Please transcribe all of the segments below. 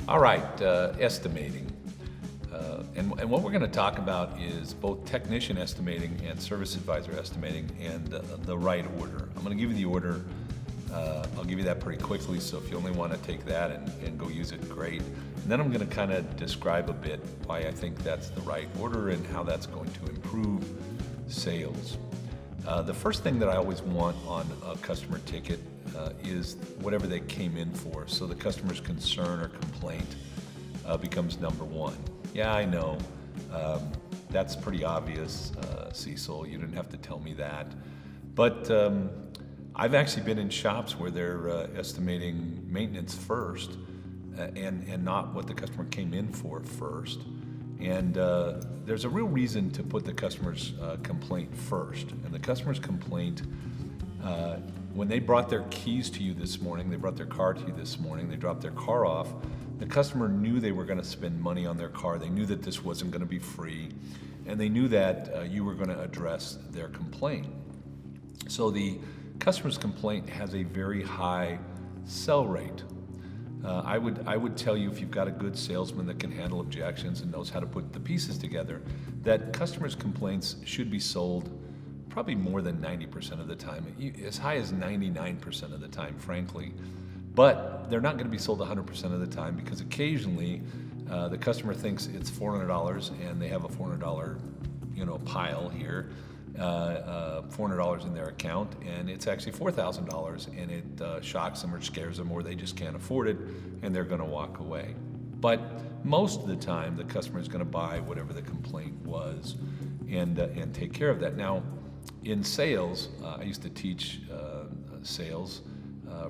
All right, estimating. And what we're going to talk about is both technician estimating and service advisor estimating and the right order. I'm going to give you the order. I'll give you that pretty quickly, so if you only want to take that and go use it, great. And then I'm going to kind of describe a bit why I think that's the right order and how that's going to improve sales. The first thing that I always want on a customer ticket is whatever they came in for. So the customer's concern or complaint becomes number one. Yeah, I know. That's pretty obvious, Cecil. You didn't have to tell me that. But I've actually been in shops where they're estimating maintenance first and not what the customer came in for first. And there's a real reason to put the customer's complaint first. And the customer's complaint, when they brought their keys to you this morning, they brought their car to you this morning, they dropped their car off, the customer knew they were going to spend money on their car. They knew that this wasn't going to be free. And they knew that you were going to address their complaint. So the customer's complaint has a very high sell rate. I would tell you, if you've got a good salesman that can handle objections and knows how to put the pieces together, that customers' complaints should be sold probably more than 90% of the time, as high as 99% of the time, frankly. But they're not going to be sold 100% of the time, because occasionally the customer thinks it's $400 and they have a $400 pile here, $400 in their account, and it's actually $4,000, and it shocks them or scares them, or they just can't afford it and they're going to walk away. But most of the time the customer is going to buy whatever the complaint was and take care of that. Now, in sales, I used to teach sales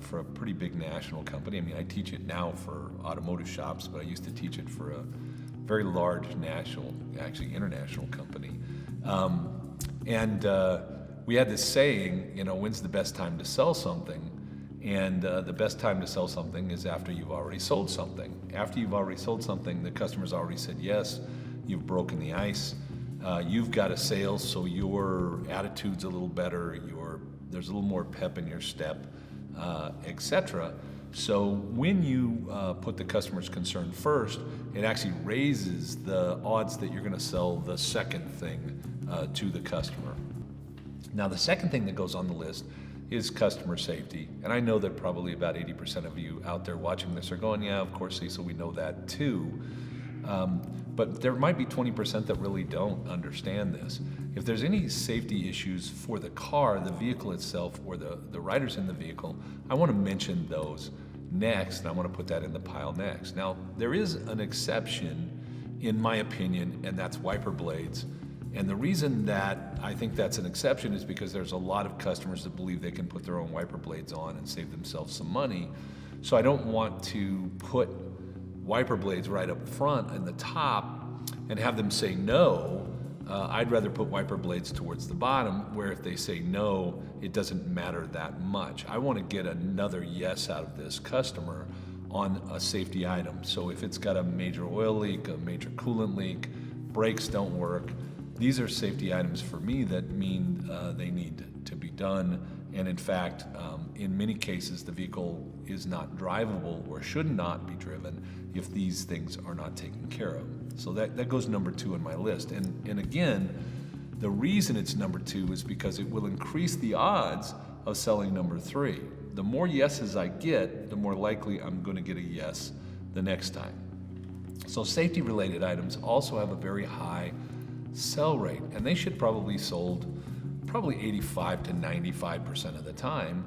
for a pretty big national company. I mean, I teach it now for automotive shops, but I used to teach it for a very large national, actually international company. And we had this saying, when's the best time to sell something? And the best time to sell something is after you've already sold something. After you've already sold something, the customer's already said yes, you've broken the ice, you've got a sale, so your attitude's a little better, there's a little more pep in your step, etc. So when you put the customer's concern first, it actually raises the odds that you're going to sell the second thing to the customer. Now, the second thing that goes on the list is customer safety. And I know that probably about 80% of you out there watching this are going, yeah, of course, Cecil, we know that too. But there might be 20% that really don't understand this. If there's any safety issues for the car, the vehicle itself, or the riders in the vehicle, I want to mention those next, and I want to put that in the pile next. Now, there is an exception, in my opinion, and that's wiper blades. And the reason that I think that's an exception is because there's a lot of customers that believe they can put their own wiper blades on and save themselves some money. So I don't want to put wiper blades right up front in the top and have them say no. I'd rather put wiper blades towards the bottom, where if they say no, it doesn't matter that much. I want to get another yes out of this customer on a safety item. So if it's got a major oil leak, a major coolant leak, brakes don't work, these are safety items for me that mean they need to be done. And in fact, in many cases, the vehicle is not drivable or should not be driven if these things are not taken care of. So that goes number 2 on my list. And again, the reason it's number 2 is because it will increase the odds of selling number 3. The more yeses I get, the more likely I'm going to get a yes the next time. So safety-related items also have a very high sell rate, and they should probably sold 85 to 95% of the time.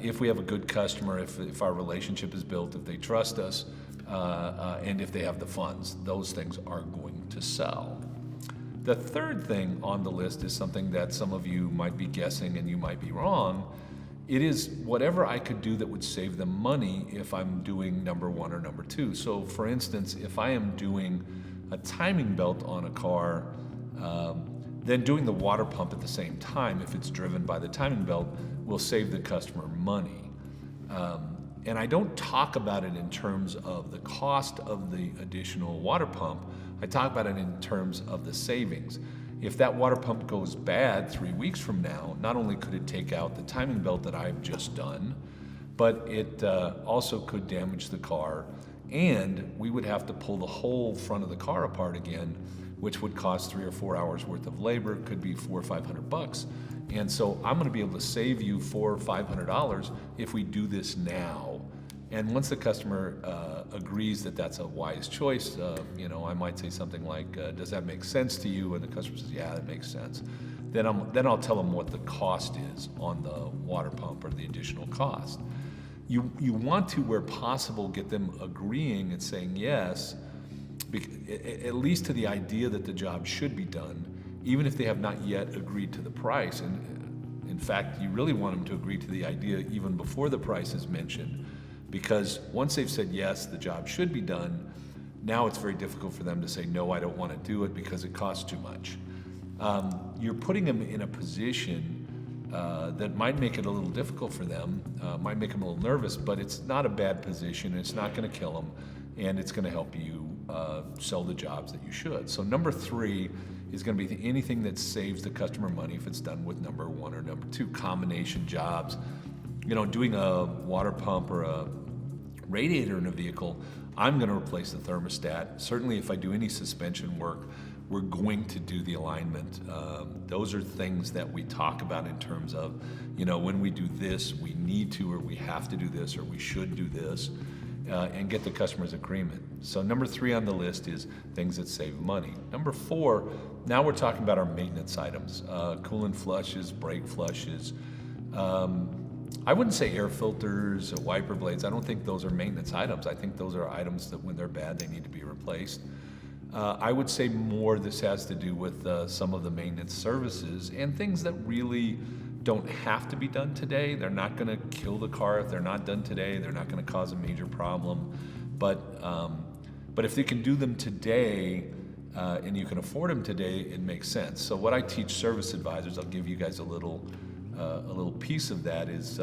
If we have a good customer, if our relationship is built, if they trust us, and if they have the funds, those things are going to sell. The third thing on the list is something that some of you might be guessing and you might be wrong. It is whatever I could do that would save them money if I'm doing number 1 or number 2. So for instance, if I am doing a timing belt on a car, then doing the water pump at the same time, if it's driven by the timing belt, will save the customer money. And I don't talk about it in terms of the cost of the additional water pump. I talk about it in terms of the savings. If that water pump goes bad 3 weeks from now, not only could it take out the timing belt that I've just done, but it also could damage the car and we would have to pull the whole front of the car apart again, which would cost 3 or 4 hours worth of labor, could be $400 or $500. And so I'm gonna be able to save you $400 or $500 if we do this now. And once the customer agrees that that's a wise choice, I might say something like, does that make sense to you? And the customer says, yeah, that makes sense. Then I'll tell them what the cost is on the water pump or the additional cost. You want to, where possible, get them agreeing and saying yes, at least to the idea that the job should be done, even if they have not yet agreed to the price. And in fact, you really want them to agree to the idea even before the price is mentioned, because once they've said yes, the job should be done, now it's very difficult for them to say, no, I don't want to do it because it costs too much. You're putting them in a position that might make it a little difficult for them, might make them a little nervous, but it's not a bad position, it's not going to kill them, and it's going to help you sell the jobs that you should. So number 3 is going to be anything that saves the customer money if it's done with number 1 or number 2, combination jobs. Doing a water pump or a radiator in a vehicle, I'm going to replace the thermostat. Certainly if I do any suspension work, we're going to do the alignment. Those are things that we talk about in terms of, when we do this, we need to, or we have to do this, or we should do this, and get the customer's agreement. So number 3 on the list is things that save money. Number 4, now we're talking about our maintenance items, coolant flushes, brake flushes. I wouldn't say air filters or wiper blades. I don't think those are maintenance items. I think those are items that when they're bad, they need to be replaced. I would say more this has to do with some of the maintenance services and things that really don't have to be done today. They're not going to kill the car if they're not done today. They're not going to cause a major problem. But if you can do them today and you can afford them today, it makes sense. So what I teach service advisors, I'll give you guys a little piece of that, is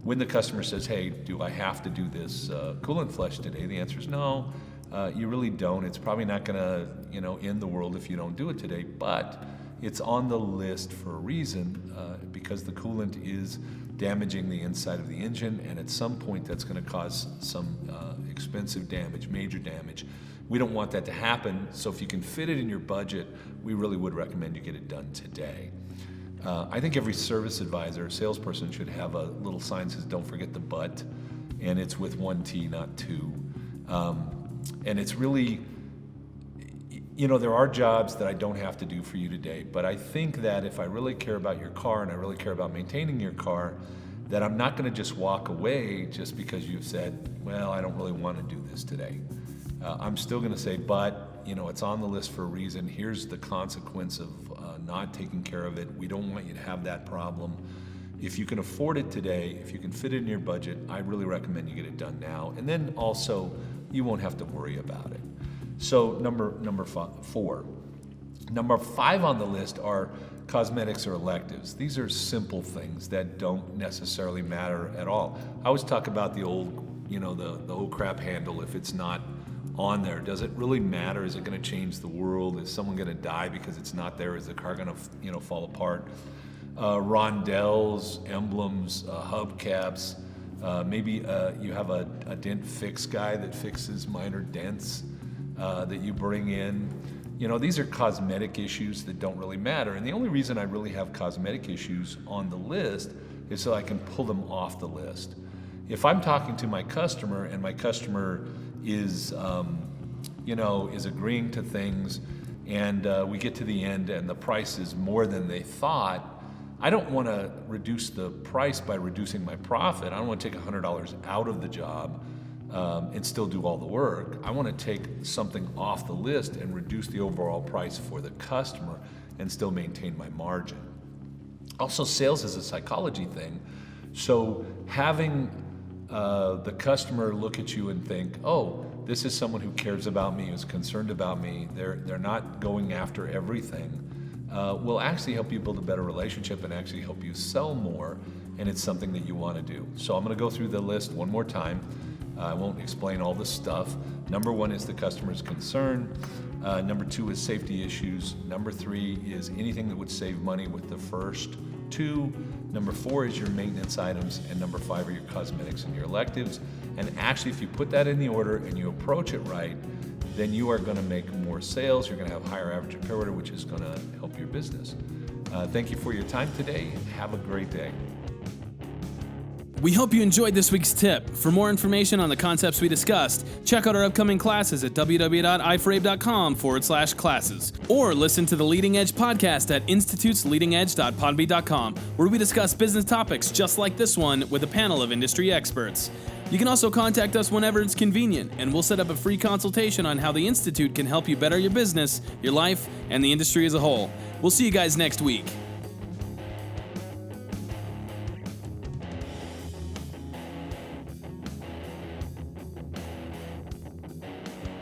when the customer says, hey, do I have to do this coolant flush today? The answer is no. You really don't. It's probably not going to, end the world if you don't do it today, but it's on the list for a reason, because the coolant is damaging the inside of the engine, and at some point that's going to cause some expensive damage, major damage. We don't want that to happen, so if you can fit it in your budget, we really would recommend you get it done today. I think every service advisor, salesperson, should have a little sign that says, don't forget the but, and it's with 1 T, not 2. And it's really, there are jobs that I don't have to do for you today, but I think that if I really care about your car and I really care about maintaining your car, that I'm not going to just walk away just because you've said, well, I don't really want to do this today. I'm still going to say, but, it's on the list for a reason. Here's the consequence of not taking care of it. We don't want you to have that problem. If you can afford it today, if you can fit it in your budget, I really recommend you get it done now. And then also, you won't have to worry about it. So number 4. Number 5 on the list are cosmetics or electives. These are simple things that don't necessarily matter at all. I always talk about the old, the old crap handle. If it's not on there, does it really matter? Is it going to change the world? Is someone going to die because it's not there? Is the car going to, fall apart? Rondelles, emblems, hubcaps. Maybe you have a dent fix guy that fixes minor dents that you bring in. These are cosmetic issues that don't really matter. And the only reason I really have cosmetic issues on the list is so I can pull them off the list. If I'm talking to my customer and my customer is, is agreeing to things, and we get to the end and the price is more than they thought, I don't want to reduce the price by reducing my profit. I don't want to take $100 out of the job and still do all the work. I want to take something off the list and reduce the overall price for the customer and still maintain my margin. Also, sales is a psychology thing. So having the customer look at you and think, oh, this is someone who cares about me, who's concerned about me, they're not going after everything, will actually help you build a better relationship and actually help you sell more, and it's something that you want to do. So I'm going to go through the list one more time. I won't explain all this stuff. Number 1 is the customer's concern. Number 2 is safety issues. Number 3 is anything that would save money with the first 2. Number 4 is your maintenance items, and number 5 are your cosmetics and your electives. And actually, if you put that in the order and you approach it right, then you are going to make more sales. You're going to have higher average repair order, which is going to help your business. Thank you for your time today. Have a great day. We hope you enjoyed this week's tip. For more information on the concepts we discussed, check out our upcoming classes at www.ifrabe.com/classes, or listen to the Leading Edge podcast at institutesleadingedge.podbean.com, where we discuss business topics just like this one with a panel of industry experts. You can also contact us whenever it's convenient, and we'll set up a free consultation on how the Institute can help you better your business, your life, and the industry as a whole. We'll see you guys next week.